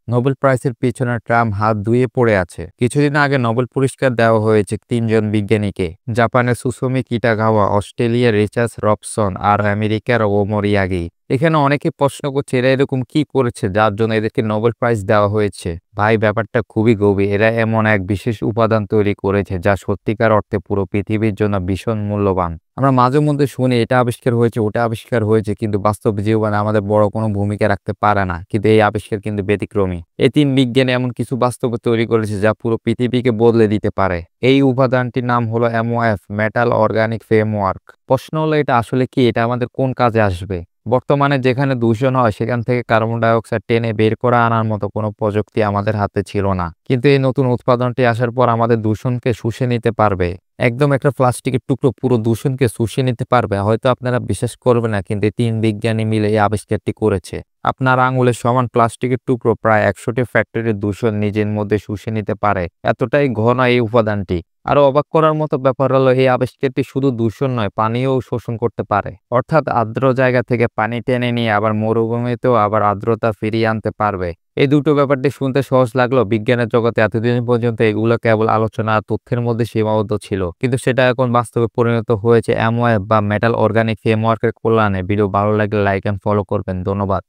Nobel প্রাইজের পিছনে Trump হাত ধুয়ে পড়ে আছে। কিছুদিন আগে নোবেল পুরস্কার দেওয়া হয়েছে তিনজন বিজ্ঞানীকে। জাপানের সুসুমি কিটাগাওয়া, অস্ট্রেলিয়ার রিচার্ড রবসন আর আমেরিকার ওমর ইয়াগি। এখানে অনেকে প্রশ্ন করছে এরা এরকম কি করেছে যার জন্য এদেরকে নোবেল প্রাইজ দেওয়া হয়েছে। ভাই, ব্যাপারটা খুবই গভীর। এরা এমন এক বিশেষ উপাদান তৈরি করেছে যা সত্যিকার অর্থে পুরো পৃথিবীর জন্য ভীষণ মূল্যবান। আমরা মাঝে মধ্যে শুনি এটা আবিষ্কার হয়েছে, ওটা আবিষ্কার হয়েছে, কিন্তু বাস্তব জীবনে আমাদের বড় কোনো ভূমিকা রাখতে পারে না। কিন্তু এই আবিষ্কার কিন্তু ব্যতিক্রমী। এই তিন বিজ্ঞানী এমন কিছু বাস্তবে তৈরি করেছে যা পুরো পৃথিবীকে বদলে দিতে পারে। এই উপাদানটির নাম হলো MOF, মেটাল অর্গানিক ফ্রেমওয়ার্ক। প্রশ্ন হলো এটা আসলে কি, এটা আমাদের কোন কাজে আসবে? বর্তমানে যেখানে দূষণ হয় সেখান থেকে কার্বন ডাই অক্সাইড টেনে বের করে আনার মতো কোনো প্রযুক্তি আমাদের হাতে ছিল না, কিন্তু এই নতুন উৎপাদনটি আসার পর আমাদের দূষণকে শুষে নিতে পারবে। একদম একটা প্লাস্টিকের টুকরো পুরো দূষণকে শুষে নিতে পারবে। হয়তো আপনারা বিশ্বাস করবেন না, কিন্তু এই তিন বিজ্ঞানী মিলে এই আবিষ্কারটি করেছে। আপনার আঙুলের সমান প্লাস্টিকের টুকরো প্রায় 100টি ফ্যাক্টরির দূষণ নিজের মধ্যে শুষে নিতে পারে। এতটাই ঘন এই উপাদানটি। আরো অবাক করার মতো ব্যাপার হলো এই আবিষ্কারটি শুধু দূষণ নয়, পানিও শোষণ করতে পারে। অর্থাৎ আর্দ্র জায়গা থেকে পানি টেনে নিয়ে আবার মরুভূমিতেও আবার আর্দ্রতা ফিরিয়ে আনতে পারবে। এই দুটো ব্যাপারটি শুনতে সহজ লাগলো, বিজ্ঞানের জগতে এতদিন পর্যন্ত এগুলো কেবল আলোচনা আর তথ্যের মধ্যে সীমাবদ্ধ ছিল, কিন্তু সেটা এখন বাস্তবে পরিণত হয়েছে MOF বা মেটাল অর্গানিক ফ্রেমওয়ার্কের কল্যাণে। ভিডিও ভালো লাগলে লাইক এন্ড ফলো করবেন। ধন্যবাদ।